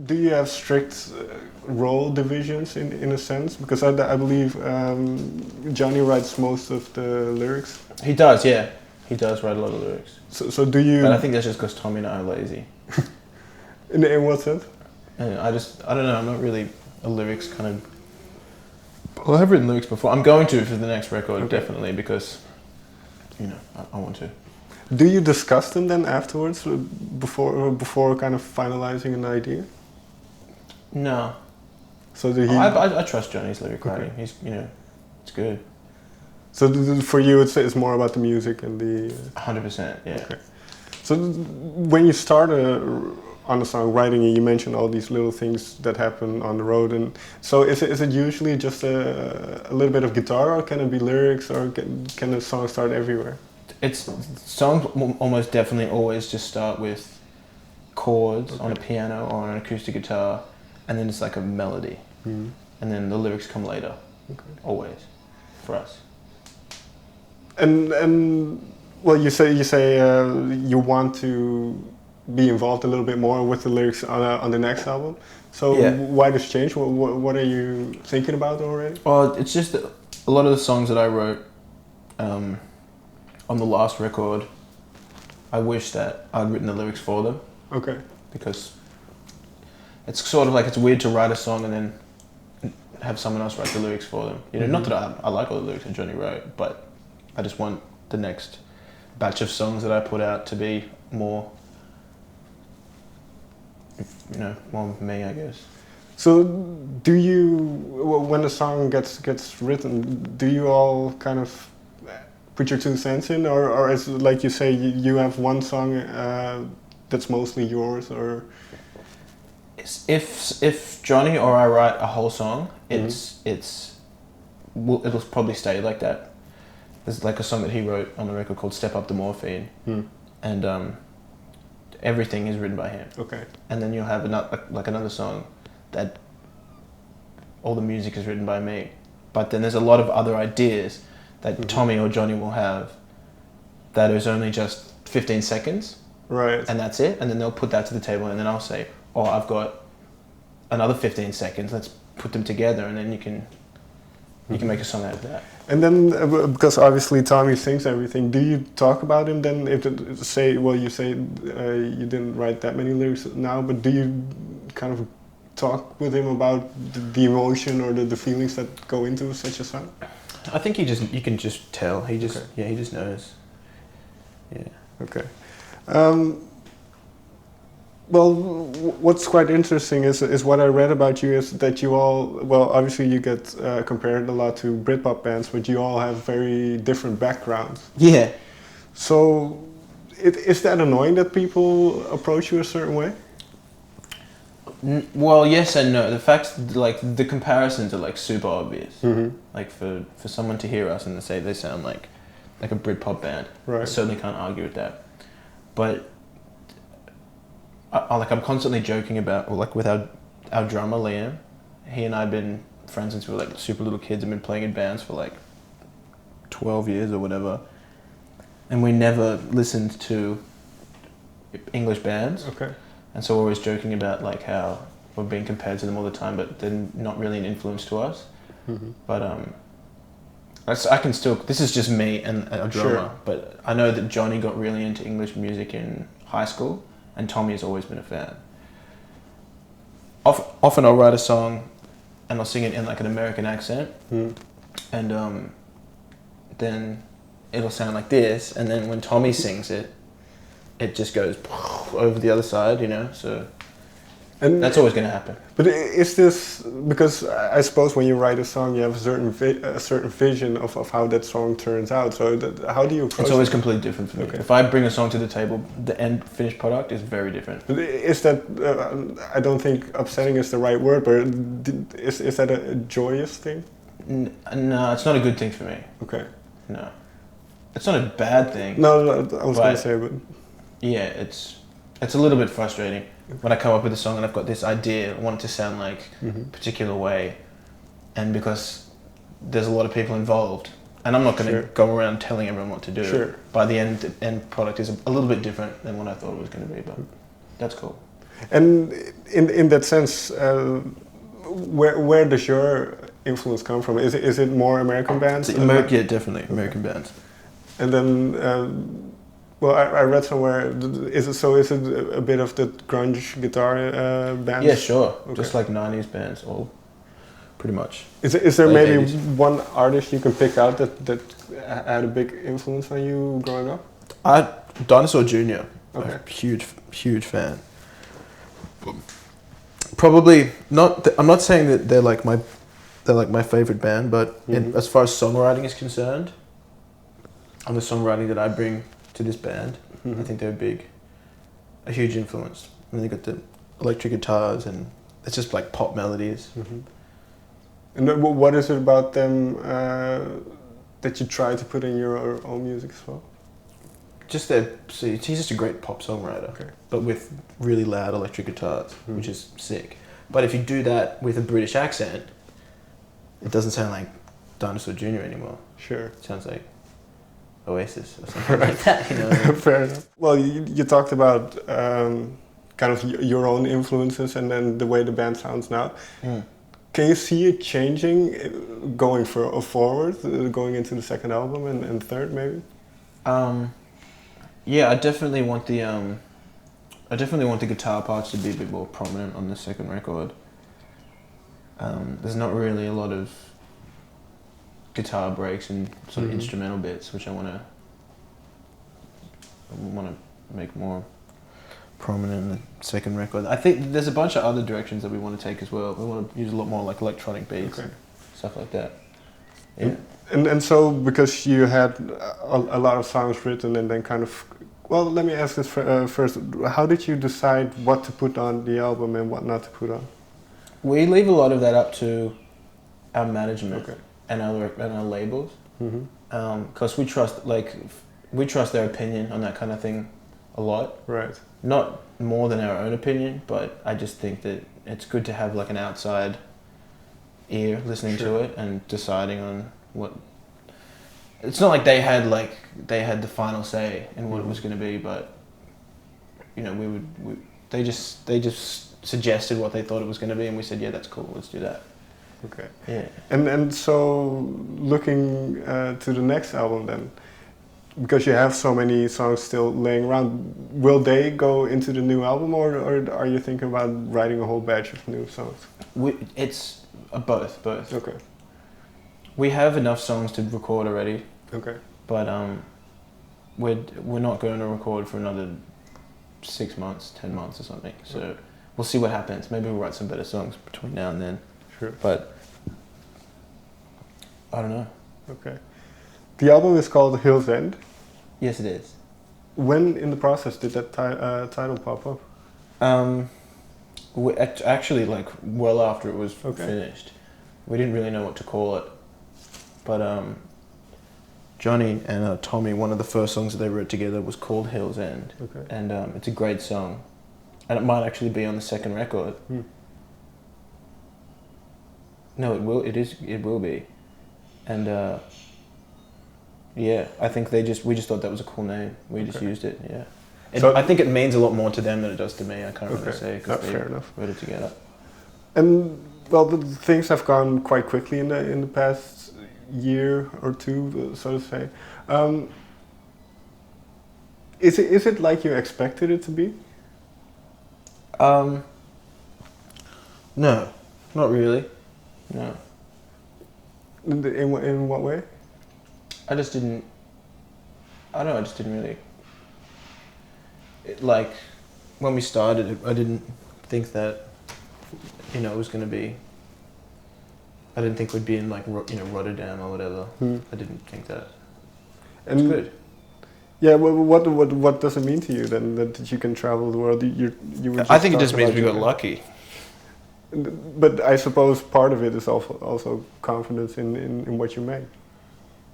Do you have strict role divisions in a sense? Because I believe Johnny writes most of the lyrics. He does, yeah. He does write a lot of lyrics. So do you? But I think that's just because Tommy and I are lazy. In what sense? And I don't know, I'm not really a lyrics kind of... Well, I've written lyrics before. I'm going to for the next record, okay. Definitely, because, you know, I want to. Do you discuss them then afterwards, before kind of finalizing an idea? No. So do he? I trust Johnny's lyric writing. He's, you know, it's good. So for you, it's more about the music and the... 100%, yeah. Okay. So when you start on a song writing, you mentioned all these little things that happen on the road, and so is it usually just a little bit of guitar, or can it be lyrics, or can the song start everywhere? Songs almost definitely always just start with chords, okay, on a piano or on an acoustic guitar, and then it's like a melody, and then the lyrics come later, okay, always, for us. And well, you say you want to be involved a little bit more with the lyrics on the next album. So yeah. Why this change? What are you thinking about already? Well, it's just that a lot of the songs that I wrote on the last record, I wish that I'd written the lyrics for them. Okay. Because it's sort of like it's weird to write a song and then have someone else write the lyrics for them. You know, not that I like all the lyrics that Johnny wrote, but I just want the next batch of songs that I put out to be more, you know, more me, I guess. So, do you, when a song gets written, do you all kind of put your 2 cents in, or is it like you say you have one song that's mostly yours, or? If Johnny or I write a whole song, it'll probably stay like that. There's like a song that he wrote on the record called "Step Up the Morphine," and everything is written by him. Okay. And then you'll have another song that all the music is written by me, but then there's a lot of other ideas that Tommy or Johnny will have that is only just 15 seconds, right? And that's it. And then they'll put that to the table, and then I'll say, "Oh, I've got another 15 seconds. Let's put them together, and then you can make a song out of that." And then, because obviously Tommy sings everything, do you talk about him then? If you say you didn't write that many lyrics now, but do you kind of talk with him about the emotion or the feelings that go into such a song? I think you can just tell. He just he just knows. Yeah. Okay. Well, what's quite interesting is what I read about you is that you all, well, obviously you get compared a lot to Britpop bands, but you all have very different backgrounds. Yeah. So, is that annoying that people approach you a certain way? Well, yes and no. The fact, like, the comparisons are like super obvious. Like for someone to hear us and to say they sound like a Britpop band, right, I certainly can't argue with that. But I'm constantly joking about, like, with our drummer Liam. He and I have been friends since we were like super little kids and been playing in bands for like 12 years or whatever. And we never listened to English bands. Okay. And so we're always joking about like how we're being compared to them all the time, but they're not really an influence to us. But I can still, this is just me and a drummer, but I know that Johnny got really into English music in high school, and Tommy has always been a fan. Often I'll write a song and I'll sing it in like an American accent, and then it'll sound like this, and then when Tommy sings it, it just goes over the other side, you know, so and that's always going to happen. But is this, because I suppose when you write a song you have a certain vision of how that song turns out, so how do you approach it? It's always completely different for me. Okay. If I bring a song to the table, the end finished product is very different. But is that, I don't think upsetting is the right word, but is that a joyous thing? No, it's not a good thing for me. Okay. No. It's not a bad thing. No, I was going to say, but... Yeah, it's a little bit frustrating when I come up with a song and I've got this idea, I want it to sound like a particular way, and because there's a lot of people involved, and I'm not going to go around telling everyone what to do. Sure. By the end product is a little bit different than what I thought it was going to be, but that's cool. And in that sense, where does your influence come from? Is it more American bands? Yeah, definitely American bands. And then, well, I read somewhere. Is it a bit of the grunge guitar bands? Yeah, sure. Okay. Just like '90s bands, all pretty much. Is there maybe 80s. One artist you can pick out that had a big influence on you growing up? Dinosaur Jr. Okay. I'm a huge fan. Probably not. I'm not saying that they're like my favorite band, but as far as songwriting is concerned, and the songwriting that I bring to this band, I think they're a huge influence. I mean, they got the electric guitars, and it's just like pop melodies. And what is it about them that you try to put in your own music as well? Just he's just a great pop songwriter, but with really loud electric guitars, which is sick. But if you do that with a British accent, it doesn't sound like Dinosaur Jr. anymore. Sure. It sounds like Oasis or something like that, you know? Fair enough. Well, you talked about kind of your own influences and then the way the band sounds now. Can you see it changing going forward, going into the second album and third maybe? Yeah, I definitely want the guitar parts to be a bit more prominent on the second record. There's not really a lot of guitar breaks and sort of instrumental bits, which I want to make more prominent in the second record. I think there's a bunch of other directions that we want to take as well. We want to use a lot more like electronic beats and stuff like that. Yeah. And so because you had a lot of songs written and then kind of, well, let me ask this first. How did you decide what to put on the album and what not to put on? We leave a lot of that up to our management and our labels, because we trust their opinion on that kind of thing a lot. Right. Not more than our own opinion, but I just think that it's good to have like an outside ear listening to it and deciding on what. It's not like they had the final say in what it was going to be, but you know, they just suggested what they thought it was going to be, and we said, yeah, that's cool, let's do that. Okay. Yeah. And so looking to the next album then, because you have so many songs still laying around, will they go into the new album, or are you thinking about writing a whole batch of new songs? It's both. Okay. We have enough songs to record already. Okay. But we're not going to record for another 6 months, 10 months or something. So we'll see what happens. Maybe we'll write some better songs between now and then. Sure. But I don't know. Okay. The album is called Hill's End. Yes, it is. When in the process did that title pop up? Actually, like well after it was finished. We didn't really know what to call it, but Johnny and Tommy, one of the first songs that they wrote together was called Hill's End, and it's a great song, and it might actually be on the second record. No, it will. It will be, and yeah, I think we just thought that was a cool name. We just used it. Yeah. So I think it means a lot more to them than it does to me. I can't really say because they wrote it together. And well, the things have gone quite quickly in the past year or two, so to say. Is it like you expected it to be? No, not really. No. In what way? I just didn't really. Like, when we started, I didn't think that, you know, it was going to be. I didn't think we'd be in like, you know, Rotterdam or whatever. I didn't think that. It's good. Yeah, well, what does it mean to you then that you can travel the world? I think it just means we got lucky. But I suppose part of it is also confidence in what you make.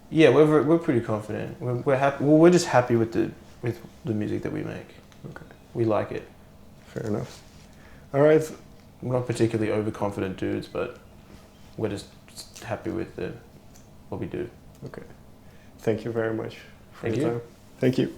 Yeah, we're pretty confident. We're happy. Well, we're just happy with the music that we make. Okay. We like it. Fair enough. All right. We're not particularly overconfident dudes, but we're just happy with what we do. Okay. Thank you very much for your time. Thank you.